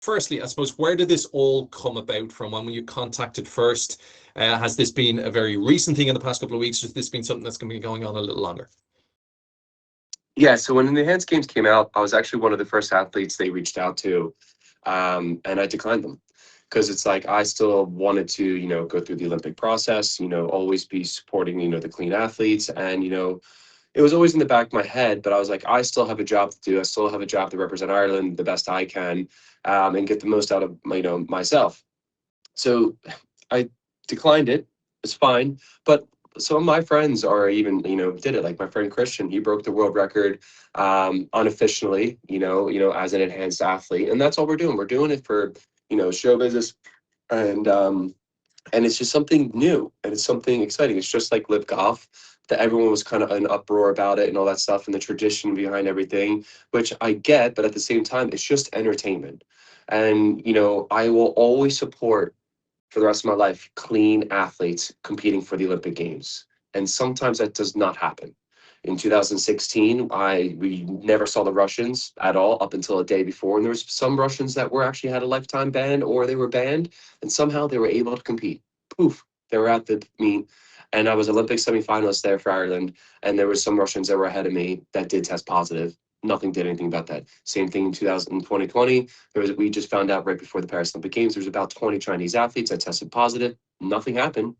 firstly, I suppose, where did this all come about from? When were you contacted first? Has this been a very recent thing in the past couple of weeks? Has this been something that's going to be going on a little longer? Yeah, so when the Enhanced Games came out, I was actually one of the first athletes they reached out to, and I declined them because it's like I still wanted to, go through the Olympic process, always be supporting, the clean athletes, and it was always in the back of my head. But I was like, I still have a job to do. I still have a job to represent Ireland the best I can, and get the most out of myself. So I declined it. It's fine, but some of my friends are even did it. Like my friend Christian, he broke the world record unofficially, as an enhanced athlete, and that's all we're doing. We're doing it for show business, and and it's just something new and it's something exciting. It's just like live golf. That everyone was kind of an uproar about it and all that stuff and the tradition behind everything, which I get, but at the same time, it's just entertainment. And I will always support for the rest of my life clean athletes competing for the Olympic Games. And sometimes that does not happen. In 2016, we never saw the Russians at all up until a day before. And there was some Russians that were actually had a lifetime ban or they were banned, and somehow they were able to compete. Poof, they were at the meet. And I was Olympic semifinalist there for Ireland. And there was some Russians that were ahead of me that did test positive. Nothing did anything about that. Same thing in 2020. We just found out right before the Paris Olympic Games, there was about 20 Chinese athletes that tested positive. Nothing happened.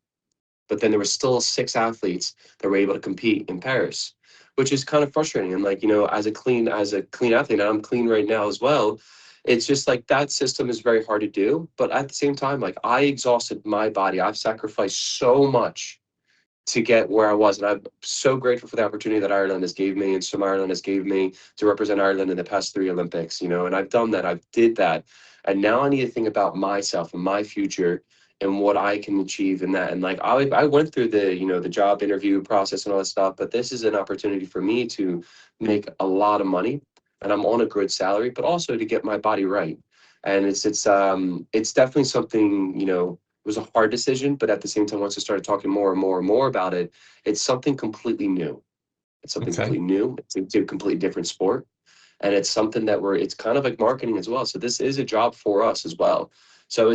But then there were still 6 athletes that were able to compete in Paris, which is kind of frustrating. And like, as a clean athlete, and I'm clean right now as well. It's just like that system is very hard to do. But at the same time, like I exhausted my body. I've sacrificed so much to get where I was. And I'm so grateful for the opportunity that Ireland has gave me and Swim Ireland has gave me to represent Ireland in the past 3 Olympics, and I've done that. I've did that. And now I need to think about myself and my future and what I can achieve in that. And like I went through the job interview process and all that stuff, but this is an opportunity for me to make a lot of money and I'm on a good salary, but also to get my body right. And it's definitely something, it was a hard decision, but at the same time, once I started talking more and more and more about it, it's something completely new. It's something Okay. completely new. It's a completely different sport. And it's something that it's kind of like marketing as well. So this is a job for us as well. So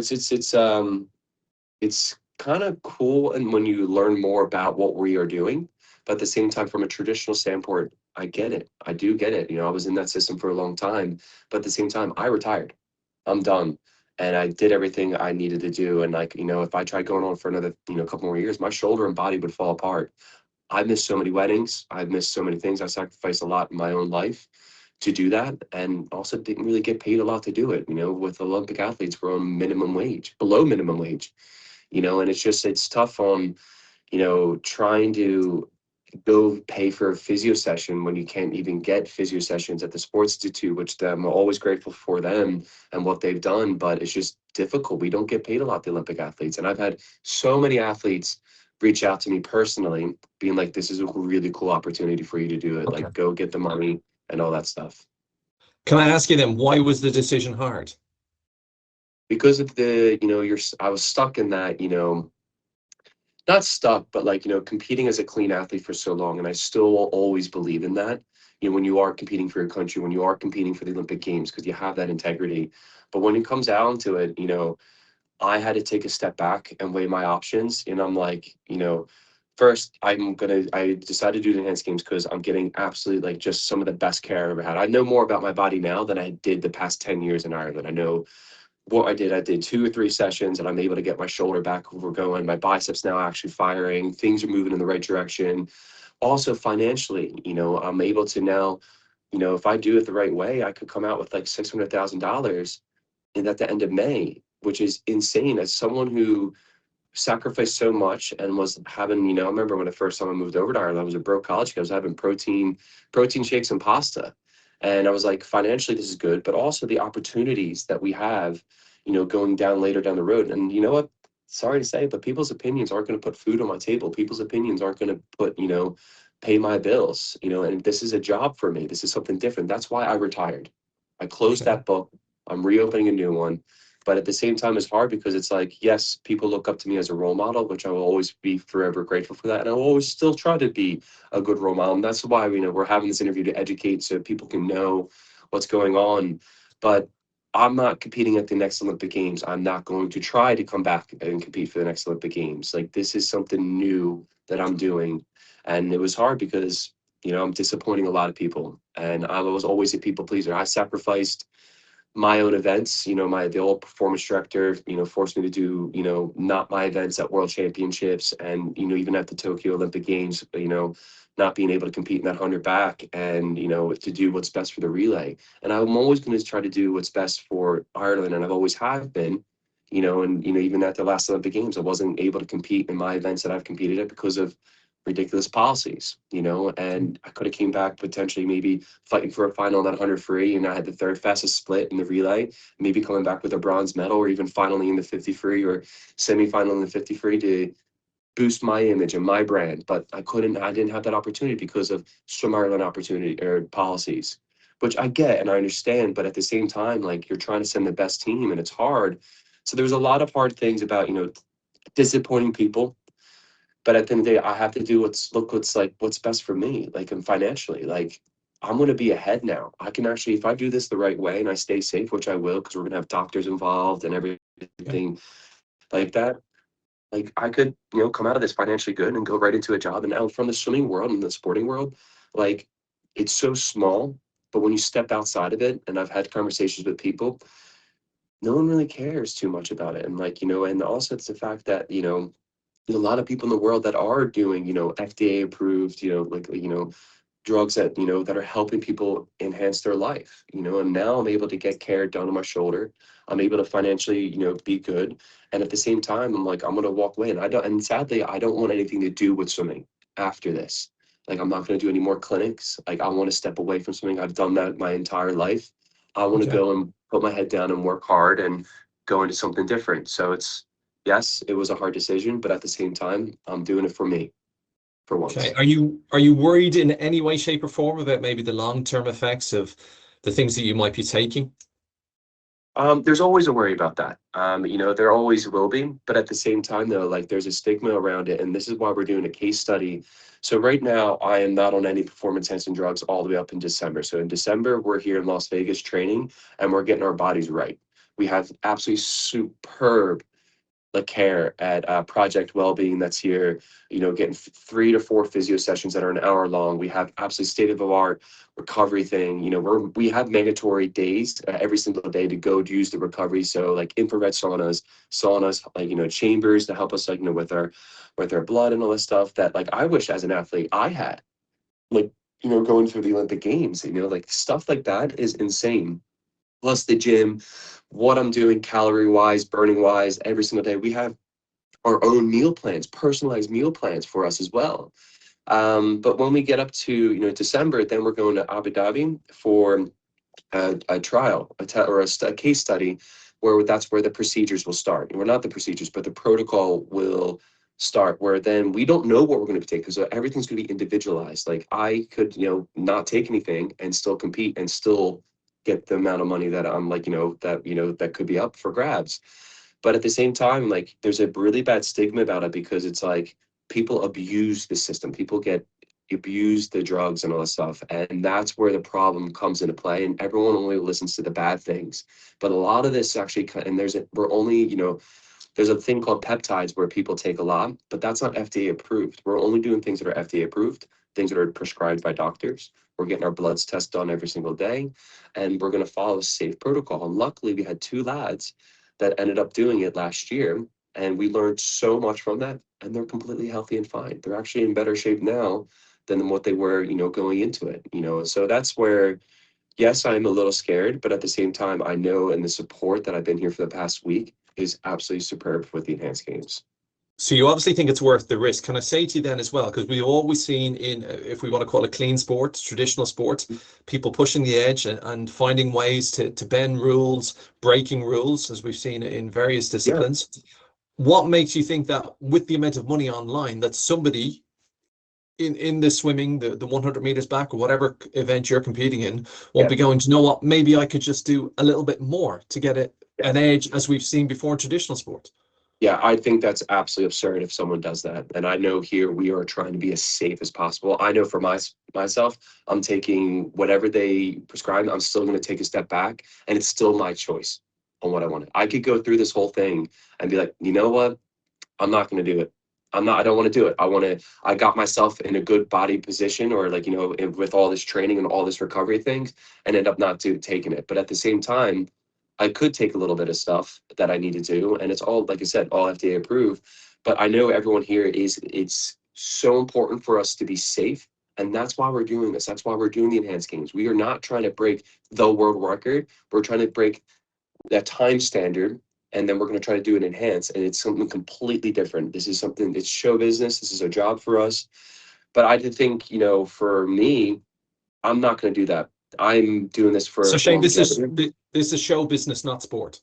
it's kind of cool. And when you learn more about what we are doing, but at the same time, from a traditional standpoint, I get it. I do get it. I was in that system for a long time, but at the same time, I retired. I'm done. And I did everything I needed to do. And like, if I tried going on for another, couple more years, my shoulder and body would fall apart. I missed so many weddings. I've missed so many things. I sacrificed a lot in my own life to do that. And also didn't really get paid a lot to do it. With Olympic athletes, we're on minimum wage, below minimum wage, and it's tough on, trying to go pay for a physio session when you can't even get physio sessions at the Sports Institute, which I'm always grateful for them and what they've done. But it's just difficult. We don't get paid a lot, the Olympic athletes. And I've had so many athletes reach out to me personally, being like, this is a really cool opportunity for you to do it. Okay. Like, go get the money and all that stuff. Can I ask you then, why was the decision hard? Because of I was stuck in that, not stuck, but like, competing as a clean athlete for so long. And I still will always believe in that, when you are competing for your country, when you are competing for the Olympic Games, because you have that integrity. But when it comes down to it, I had to take a step back and weigh my options. And I'm like, first, I decided to do the Enhanced Games because I'm getting absolutely like just some of the best care I ever had. I know more about my body now than I did the past 10 years in Ireland. I know what I did 2 or 3 sessions and I'm able to get my shoulder back where we're going. My biceps now actually firing. Things are moving in the right direction. Also financially, I'm able to now, if I do it the right way, I could come out with like $600,000 and at the end of May, which is insane. As someone who sacrificed so much and was having, I remember when the first time I moved over to Ireland, I was a broke college kid. I was having protein shakes and pasta. And I was like, financially, this is good, but also the opportunities that we have, going down later down the road. And you know what? Sorry to say, but people's opinions aren't going to put food on my table. People's opinions aren't going to put, pay my bills, and this is a job for me. This is something different. That's why I retired. I closed Okay. that book. I'm reopening a new one. But at the same time, it's hard because it's like, yes, people look up to me as a role model, which I will always be forever grateful for that. And I will always still try to be a good role model. And that's why, we're having this interview to educate so people can know what's going on. But I'm not competing at the next Olympic Games. I'm not going to try to come back and compete for the next Olympic Games. Like, this is something new that I'm doing. And it was hard because, I'm disappointing a lot of people. And I was always a people pleaser. I sacrificed my own events. The old performance director, forced me to do, not my events at World Championships and, even at the Tokyo Olympic Games, not being able to compete in that 100 back and, to do what's best for the relay. And I'm always going to try to do what's best for Ireland. And I've always have been, even at the last Olympic Games, I wasn't able to compete in my events that I've competed at because of ridiculous policies, and I could have came back potentially maybe fighting for a final in that 100 free, and I had the third fastest split in the relay, maybe coming back with a bronze medal or even finally in the 50 free or semi-final in the 50 free to boost my image and my brand. But I didn't have that opportunity because of Swim Ireland opportunity or policies, which I get and I understand, but at the same time, like, you're trying to send the best team and it's hard. So there's a lot of hard things about, disappointing people, but at the end of the day, I have to do what's best for me, like, and financially, like, I'm going to be ahead now. I can actually, if I do this the right way and I stay safe, which I will, because we're going to have doctors involved and Yeah. everything like that. Like, I could, come out of this financially good and go right into a job. And now from the swimming world and the sporting world, like, it's so small, but when you step outside of it, and I've had conversations with people, no one really cares too much about it. And like, and also it's the fact that, there's a lot of people in the world that are doing, FDA approved, drugs that, that are helping people enhance their life, and now I'm able to get care done on my shoulder. I'm able to financially, be good. And at the same time, I'm like, I'm going to walk away, and and sadly, I don't want anything to do with swimming after this. Like, I'm not going to do any more clinics. Like, I want to step away from swimming. I've done that my entire life. I want to Okay. go and put my head down and work hard and go into something different. So yes, it was a hard decision, but at the same time, I'm doing it for me, for Okay. once. Are you worried in any way, shape, or form about maybe the long-term effects of the things that you might be taking? There's always a worry about that. There always will be, but at the same time, though, like, there's a stigma around it, and this is why we're doing a case study. So right now, I am not on any performance enhancing drugs all the way up in December. So in December, we're here in Las Vegas training, and we're getting our bodies right. We have absolutely superb care at Project Wellbeing that's here, getting 3 to 4 physio sessions that are an hour long. We have absolutely state-of-the-art recovery thing. We have mandatory days every single day to go to use the recovery. So like infrared saunas, like, chambers to help us, like, with our blood and all this stuff that, like, I wish as an athlete I had, like, going through the Olympic Games, like, stuff like that is insane. Plus the gym, what I'm doing calorie wise, burning wise, every single day. We have our own meal plans, personalized meal plans for us as well. But when we get up to, December, then we're going to Abu Dhabi for a trial, a case study, where that's where the procedures will start. We're not the procedures, but the protocol will start, where then we don't know what we're going to take, because everything's going to be individualized. Like, I could, not take anything and still compete and still get the amount of money that I'm like, that could be up for grabs. But at the same time, like, there's a really bad stigma about it, because it's like people abuse the system. People get abuse the drugs and all that stuff. And that's where the problem comes into play. And everyone only listens to the bad things. But a lot of this actually, and we're only, there's a thing called peptides where people take a lot, but that's not FDA approved. We're only doing things that are FDA approved, things that are prescribed by doctors. We're getting our bloods tested done every single day, and we're going to follow a safe protocol. And luckily, we had 2 lads that ended up doing it last year, and we learned so much from that, and they're completely healthy and fine. They're actually in better shape now than what they were, going into it. So that's where, yes, I'm a little scared, but at the same time, I know, and the support that I've been here for the past week is absolutely superb with the enhanced games. So you obviously think it's worth the risk. Can I say to you then as well, because we've always seen in, if we want to call it clean sports, traditional sports, people pushing the edge and finding ways to bend rules, breaking rules, as we've seen in various Yeah, disciplines. What makes you think that with the amount of money online, that somebody in the swimming, the 100 meters back or whatever event you're competing in, won't yeah, be going, to know what, maybe I could just do a little bit more to get yeah. an edge, as we've seen before in traditional sports? Yeah, I think that's absolutely absurd if someone does that. And I know here we are trying to be as safe as possible. I know for myself, I'm taking whatever they prescribe. I'm still going to take a step back, and it's still my choice on what I want. I could go through this whole thing and be like, you know what? I'm not going to do it. I don't want to do it. I got myself in a good body position, or like, with all this training and all this recovery things, and end up not taking it. But at the same time, I could take a little bit of stuff that I need to do. And it's all, like I said, all FDA approved. But I know everyone here it's so important for us to be safe. And that's why we're doing this. That's why we're doing the enhanced games. We are not trying to break the world record. We're trying to break that time standard, and then we're going to try to do an enhance, and it's something completely different. This is something, it's show business. This is a job for us. But I did think, for me, I'm not going to do that. I'm doing this So for Shane, longevity. this is show business, not sport.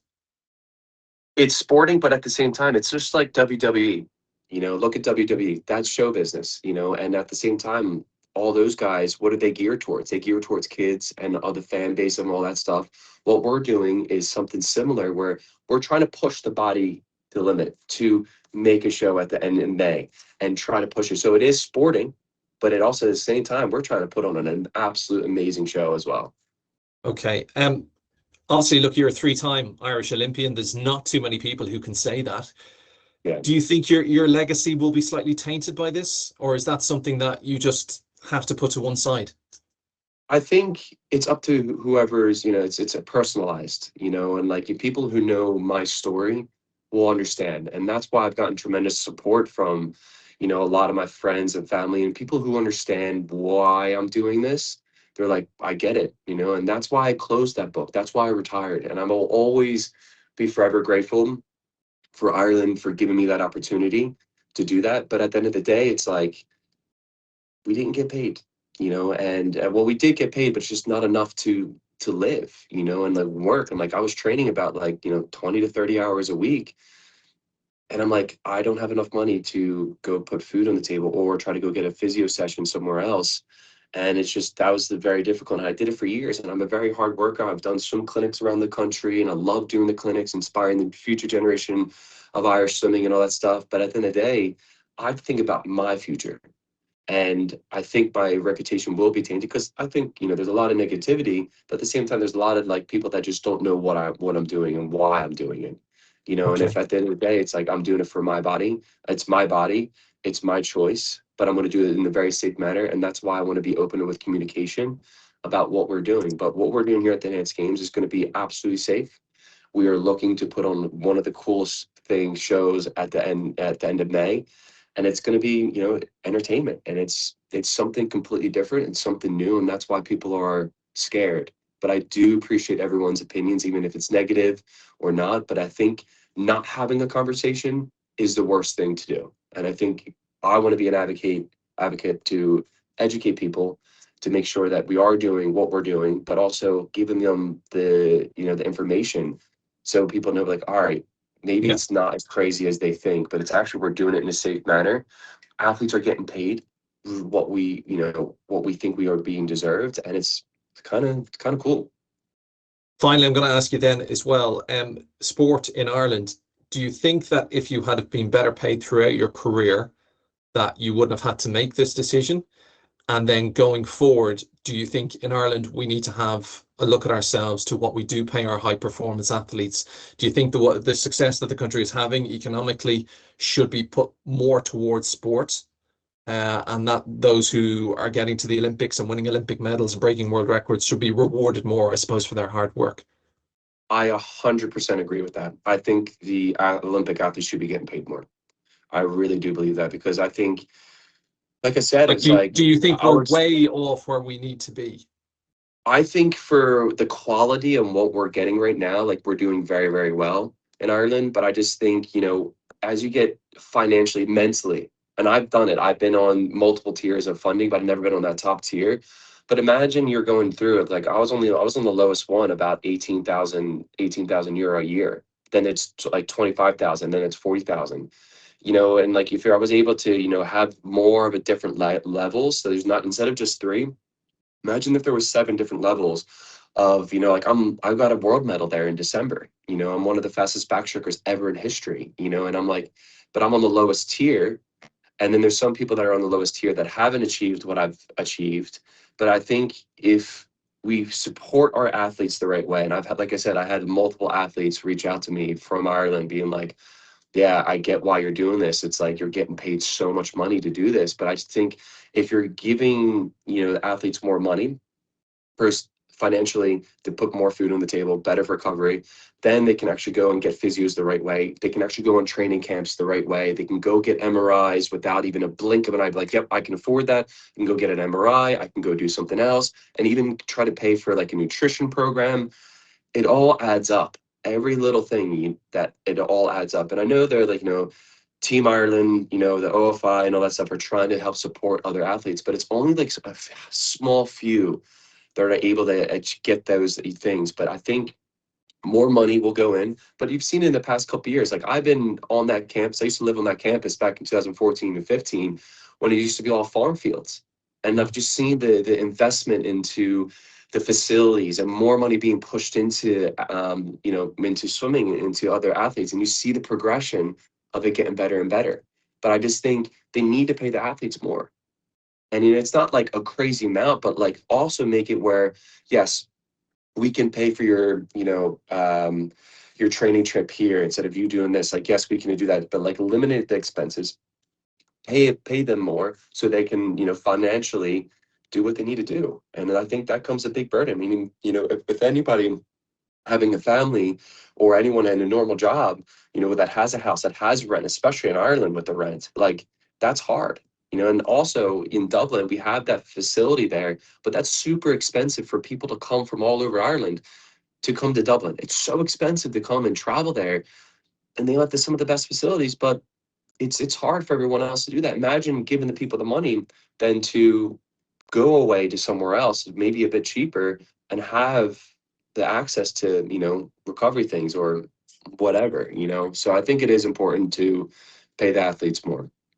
It's sporting, but at the same time, it's just like WWE. Look at WWE. That's show business. And at the same time, all those guys, what are they geared towards? They gear towards kids and other fan base and all that stuff. What we're doing is something similar, where we're trying to push the body to the limit to make a show at the end in May and try to push it. So it is sporting, but it also at the same time, we're trying to put on an absolute amazing show as well. Okay. Obviously, look, you're a three-time Irish Olympian. There's not too many people who can say that. Yeah. Do you think your legacy will be slightly tainted by this, or is that something that you just have to put to one side? I think it's up to whoever's, it's a personalized, and like people who know my story will understand. And that's why I've gotten tremendous support from, a lot of my friends and family and people who understand why I'm doing this. They're like, I get it, and that's why I closed that book. That's why I retired. And I'm always be forever grateful for Ireland for giving me that opportunity to do that. But at the end of the day, it's like, we didn't get paid, and well, we did get paid, but it's just not enough to live, and like work. And like I was training about like 20 to 30 hours a week, and I'm like, I don't have enough money to go put food on the table or try to go get a physio session somewhere else. And it's just, that was the very difficult. And I did it for years, and I'm a very hard worker. I've done swim clinics around the country, and I love doing the clinics, inspiring the future generation of Irish swimming and all that stuff. But at the end of the day, I think about my future. And I think my reputation will be tainted, because I think, there's a lot of negativity, but at the same time, there's a lot of like people that just don't know what I'm doing and why I'm doing it. And Okay. if at the end of the day, it's like I'm doing it for my body, it's my choice, but I'm going to do it in a very safe manner. And that's why I want to be open with communication about what we're doing. But what we're doing here at the Enhanced Games is going to be absolutely safe. We are looking to put on one of the coolest thing shows at the end of May, and it's going to be entertainment, and it's something completely different and something new, and that's why people are scared. But I do appreciate everyone's opinions, even if it's negative or not. But I think not having a conversation is the worst thing to do, and I think I want to be an advocate to educate people, to make sure that we are doing what we're doing, but also giving them the information, so people know, like, all right, maybe Yeah. it's not as crazy as they think, but it's actually, we're doing it in a safe manner. Athletes are getting paid what we think we are being deserved, and it's kind of cool. Finally, I'm going to ask you then as well, sport in Ireland, do you think that if you had been better paid throughout your career, that you wouldn't have had to make this decision? And then going forward, do you think in Ireland we need to have a look at ourselves to what we do pay our high performance athletes? Do you think the success that the country is having economically should be put more towards sports, and that those who are getting to the Olympics and winning Olympic medals and breaking world records should be rewarded more, I suppose, for their hard work? I 100% agree with that. I think the Olympic athletes should be getting paid more. I really do believe that, because I think, like I said, Like, it's like do you think we're our way off where we need to be? I think for the quality and what we're getting right now, like, we're doing very, very well in Ireland. But I just think, as you get financially, mentally, and I've done it, I've been on multiple tiers of funding, but I've never been on that top tier. But imagine you're going through it. Like, I was on the lowest one, about 18,000 euro a year. Then it's like 25,000, then it's 40,000. And like, if I was able to, have more of a different levels, so there's not, instead of just three, imagine if there were seven different levels of, you know, like I got a world medal there in December. You know, I'm one of the fastest backstrokers ever in history, you know, and I'm like, but I'm on the lowest tier. And then there's some people that are on the lowest tier that haven't achieved what I've achieved. But I think if we support our athletes the right way, and I've had, like I said, I had multiple athletes reach out to me from Ireland being like, yeah, I get why you're doing this. It's like you're getting paid so much money to do this. But I just think if you're giving, you know, the athletes more money, first financially to put more food on the table, better for recovery, then they can actually go and get physios the right way. They can actually go on training camps the right way. They can go get MRIs without even a blink of an eye. Like, yep, I can afford that. I can go get an MRI. I can go do something else, and even try to pay for like a nutrition program. It all adds up. Every little thing that it all adds up. And I know they're like, you know, Team Ireland, you know, the OFI and all that stuff are trying to help support other athletes, but it's only like a small few that are able to get those things. But I think more money will go in. But you've seen in the past couple of years, like I've been on that campus. I used to live on that campus back in 2014 and 15 when it used to be all farm fields. And I've just seen the investment into the facilities and more money being pushed into, you know, into swimming, into other athletes. And you see the progression of it getting better and better. But I just think they need to pay the athletes more. And you know, it's not like a crazy amount, but like also make it where, yes, we can pay for your, you know, your training trip here instead of you doing this. Like, yes, we can do that, but like eliminate the expenses, pay them more so they can, you know, financially do what they need to do. And I think that comes a big burden. Meaning, you know, if anybody having a family or anyone in a normal job, you know, that has a house that has rent, especially in Ireland with the rent, like that's hard. You know, and also in Dublin, we have that facility there, but that's super expensive for people to come from all over Ireland to come to Dublin. It's so expensive to come and travel there. And they have some of the best facilities, but it's hard for everyone else to do that. Imagine giving the people the money than to go away to somewhere else, maybe a bit cheaper, and have the access to, you know, recovery things or whatever, you know. So I think it is important to pay the athletes more.